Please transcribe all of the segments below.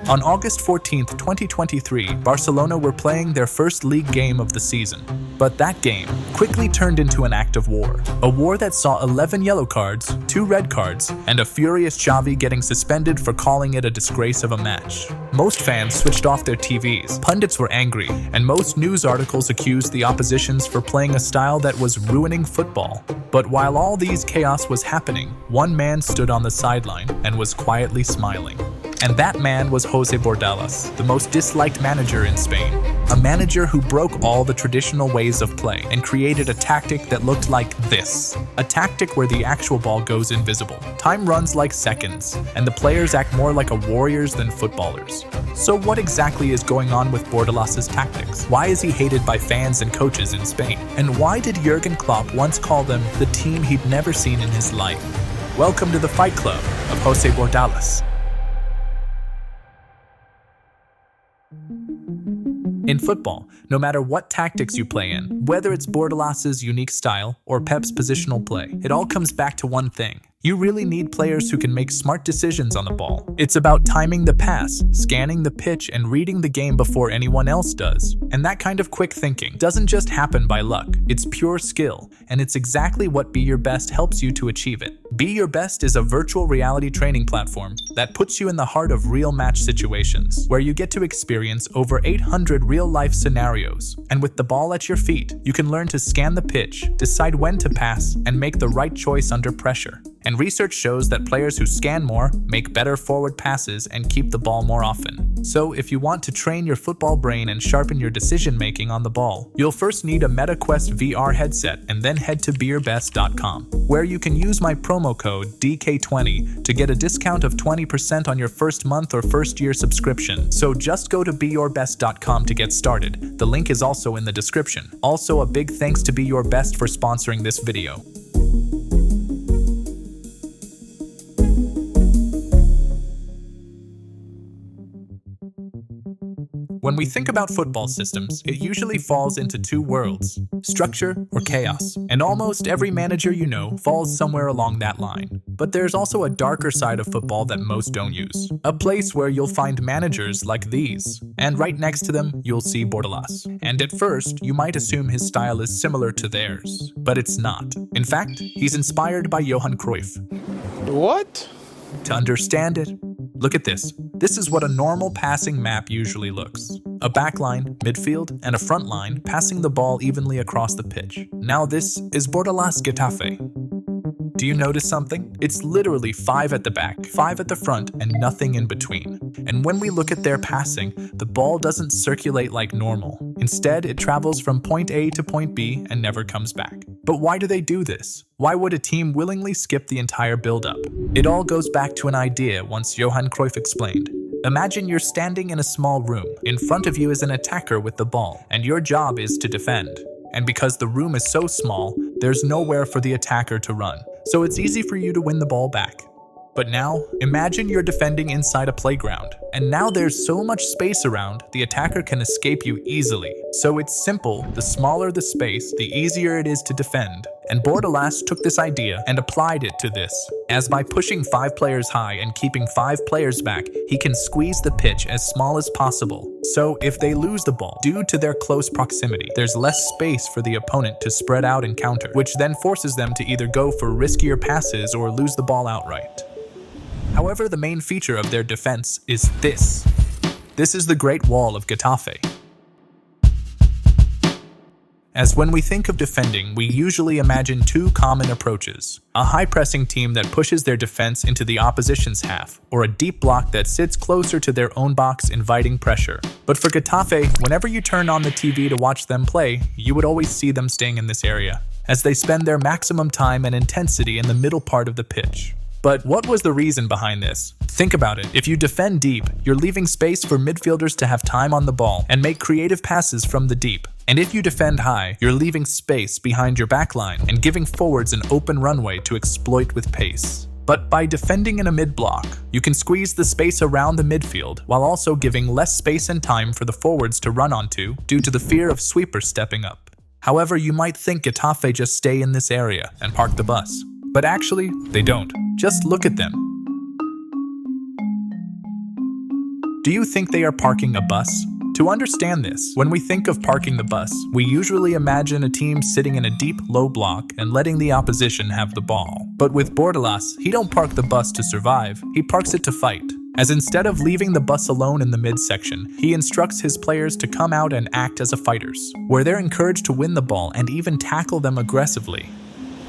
On August 14, 2023, Barcelona were playing their first league game of the season. But that game quickly turned into an act of war. A war that saw 11 yellow cards, 2 red cards, and a furious Xavi getting suspended for calling it a disgrace of a match. Most fans switched off their TVs, pundits were angry, and most news articles accused the oppositions for playing a style that was ruining football. But while all these chaos was happening, one man stood on the sideline and was quietly smiling. And that man was José Bordalás, the most disliked manager in Spain. A manager who broke all the traditional ways of play and created a tactic that looked like this. A tactic where the actual ball goes invisible. Time runs like seconds, and the players act more like warriors than footballers. So what exactly is going on with Bordalás' tactics? Why is he hated by fans and coaches in Spain? And why did Jurgen Klopp once call them the team he'd never seen in his life? Welcome to the Fight Club of José Bordalás. In football, no matter what tactics you play in, whether it's Bordalás' unique style or Pep's positional play, it all comes back to one thing. You really need players who can make smart decisions on the ball. It's about timing the pass, scanning the pitch, and reading the game before anyone else does. And that kind of quick thinking doesn't just happen by luck. It's pure skill, and it's exactly what Be Your Best helps you to achieve it. Be Your Best is a virtual reality training platform that puts you in the heart of real match situations, where you get to experience over 800 real-life scenarios. And with the ball at your feet, you can learn to scan the pitch, decide when to pass, and make the right choice under pressure. And research shows that players who scan more make better forward passes and keep the ball more often. So if you want to train your football brain and sharpen your decision-making on the ball, you'll first need a MetaQuest VR headset and then head to beyourbest.com, where you can use my promo code DK20 to get a discount of 20% on your first month or first year subscription. So just go to beyourbest.com to get started. The link is also in the description. Also, a big thanks to Be Your Best for sponsoring this video. When we think about football systems, it usually falls into two worlds, structure or chaos. And almost every manager you know falls somewhere along that line. But there's also a darker side of football that most don't use. A place where you'll find managers like these. And right next to them, you'll see Bordalás. And at first, you might assume his style is similar to theirs. But it's not. In fact, he's inspired by Johan Cruyff. What? To understand it, look at this. This is what a normal passing map usually looks. A backline, midfield, and a front line passing the ball evenly across the pitch. Now this is Bordalás Getafe. Do you notice something? It's literally 5 at the back, 5 at the front, and nothing in between. And when we look at their passing, the ball doesn't circulate like normal. Instead, it travels from point A to point B and never comes back. But why do they do this? Why would a team willingly skip the entire build-up? It all goes back to an idea once Johan Cruyff explained. Imagine you're standing in a small room. In front of you is an attacker with the ball, and your job is to defend. And because the room is so small, there's nowhere for the attacker to run. So it's easy for you to win the ball back. But now, imagine you're defending inside a playground. And now there's so much space around, the attacker can escape you easily. So it's simple, the smaller the space, the easier it is to defend. And Bordalás took this idea and applied it to this. As by pushing 5 players high and keeping 5 players back, he can squeeze the pitch as small as possible. So if they lose the ball, due to their close proximity, there's less space for the opponent to spread out and counter, which then forces them to either go for riskier passes or lose the ball outright. However, the main feature of their defense is this. This is the Great Wall of Getafe. As when we think of defending, we usually imagine 2 common approaches. A high-pressing team that pushes their defense into the opposition's half, or a deep block that sits closer to their own box inviting pressure. But for Getafe, whenever you turn on the TV to watch them play, you would always see them staying in this area, as they spend their maximum time and intensity in the middle part of the pitch. But what was the reason behind this? Think about it. If you defend deep, you're leaving space for midfielders to have time on the ball and make creative passes from the deep. And if you defend high, you're leaving space behind your backline and giving forwards an open runway to exploit with pace. But by defending in a mid-block, you can squeeze the space around the midfield while also giving less space and time for the forwards to run onto due to the fear of sweepers stepping up. However, you might think Getafe just stay in this area and park the bus. But actually, they don't. Just look at them. Do you think they are parking a bus? To understand this, when we think of parking the bus, we usually imagine a team sitting in a deep, low block and letting the opposition have the ball. But with Bordalás, he don't park the bus to survive, he parks it to fight. As instead of leaving the bus alone in the midsection, he instructs his players to come out and act as fighters, where they're encouraged to win the ball and even tackle them aggressively.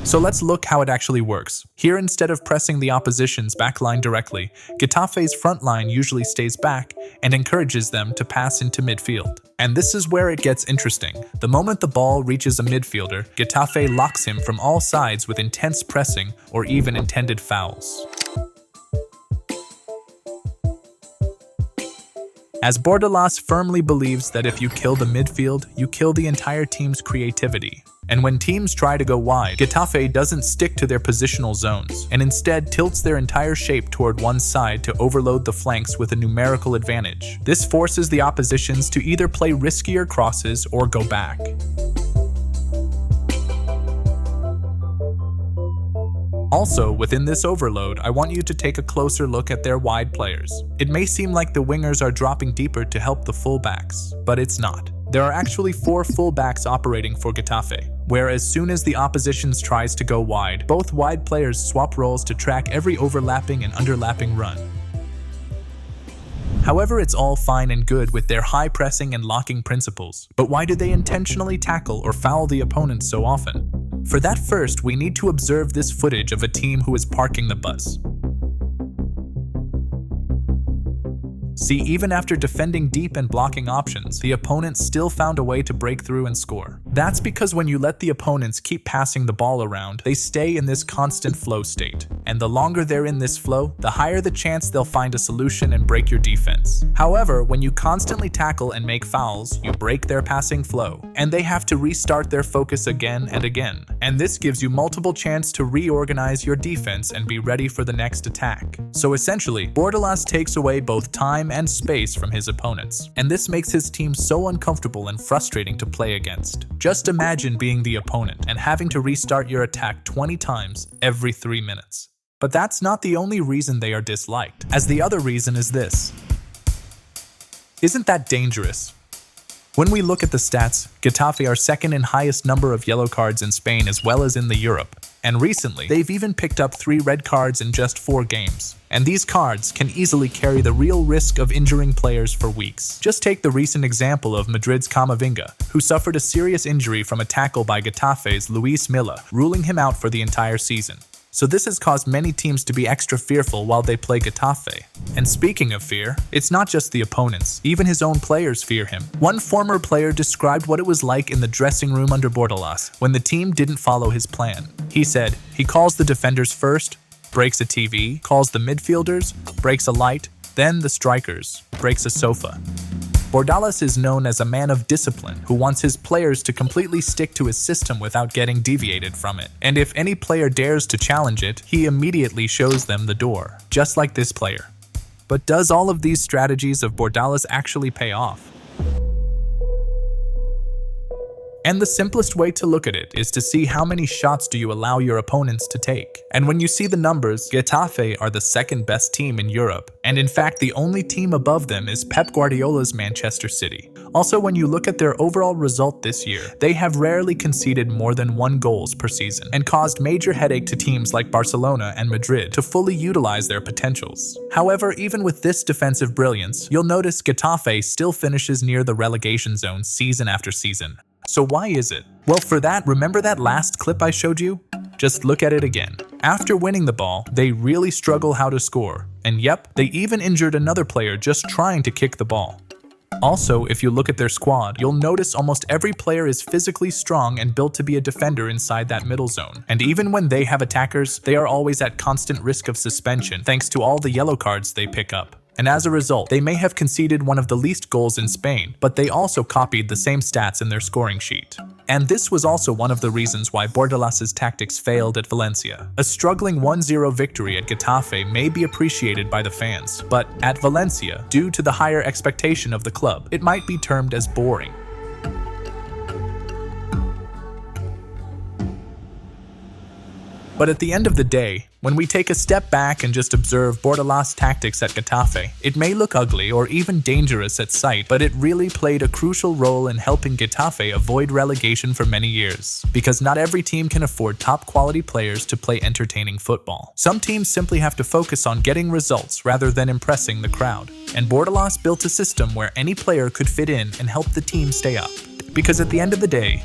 So let's look how it actually works. Here, instead of pressing the opposition's backline directly, Getafe's front line usually stays back and encourages them to pass into midfield. And this is where it gets interesting. The moment the ball reaches a midfielder, Getafe locks him from all sides with intense pressing or even intended fouls. As Bordalás firmly believes that if you kill the midfield, you kill the entire team's creativity. And when teams try to go wide, Getafe doesn't stick to their positional zones, and instead tilts their entire shape toward one side to overload the flanks with a numerical advantage. This forces the oppositions to either play riskier crosses or go back. Also, within this overload, I want you to take a closer look at their wide players. It may seem like the wingers are dropping deeper to help the fullbacks, but it's not. There are actually 4 fullbacks operating for Getafe, where as soon as the opposition tries to go wide, both wide players swap roles to track every overlapping and underlapping run. However, it's all fine and good with their high pressing and locking principles, but why do they intentionally tackle or foul the opponent so often? For that, first, we need to observe this footage of a team who is parking the bus. See, even after defending deep and blocking options, the opponents still found a way to break through and score. That's because when you let the opponents keep passing the ball around, they stay in this constant flow state. And the longer they're in this flow, the higher the chance they'll find a solution and break your defense. However, when you constantly tackle and make fouls, you break their passing flow, and they have to restart their focus again and again. And this gives you multiple chances to reorganize your defense and be ready for the next attack. So essentially, Bordalás takes away both time and space from his opponents, and this makes his team so uncomfortable and frustrating to play against. Just imagine being the opponent and having to restart your attack 20 times every 3 minutes. But that's not the only reason they are disliked, as the other reason is this. Isn't that dangerous? When we look at the stats, Getafe are second in highest number of yellow cards in Spain as well as in the Europe. And recently, they've even picked up 3 red cards in just 4 games. And these cards can easily carry the real risk of injuring players for weeks. Just take the recent example of Madrid's Camavinga, who suffered a serious injury from a tackle by Getafe's Luis Milla, ruling him out for the entire season. So this has caused many teams to be extra fearful while they play Getafe. And speaking of fear, it's not just the opponents, even his own players fear him. One former player described what it was like in the dressing room under Bordalás when the team didn't follow his plan. He said, he calls the defenders first, breaks a TV, calls the midfielders, breaks a light, then the strikers, breaks a sofa. Bordalás is known as a man of discipline who wants his players to completely stick to his system without getting deviated from it. And if any player dares to challenge it, he immediately shows them the door, just like this player. But does all of these strategies of Bordalás actually pay off? And the simplest way to look at it is to see how many shots do you allow your opponents to take. And when you see the numbers, Getafe are the second best team in Europe. And in fact, the only team above them is Pep Guardiola's Manchester City. Also, when you look at their overall result this year, they have rarely conceded more than 1 goal per season and caused major headache to teams like Barcelona and Madrid to fully utilize their potentials. However, even with this defensive brilliance, you'll notice Getafe still finishes near the relegation zone season after season. So why is it? Well, for that, remember that last clip I showed you? Just look at it again. After winning the ball, they really struggle how to score. And yep, they even injured another player just trying to kick the ball. Also, if you look at their squad, you'll notice almost every player is physically strong and built to be a defender inside that middle zone. And even when they have attackers, they are always at constant risk of suspension thanks to all the yellow cards they pick up. And as a result, they may have conceded one of the least goals in Spain, but they also copied the same stats in their scoring sheet. And this was also one of the reasons why Bordalás's tactics failed at Valencia. A struggling 1-0 victory at Getafe may be appreciated by the fans, but at Valencia, due to the higher expectation of the club, it might be termed as boring. But at the end of the day, When we take a step back and just observe Bordalás' tactics at Getafe, it may look ugly or even dangerous at sight, but it really played a crucial role in helping Getafe avoid relegation for many years. Because not every team can afford top-quality players to play entertaining football. Some teams simply have to focus on getting results rather than impressing the crowd. And Bordalás built a system where any player could fit in and help the team stay up. Because at the end of the day,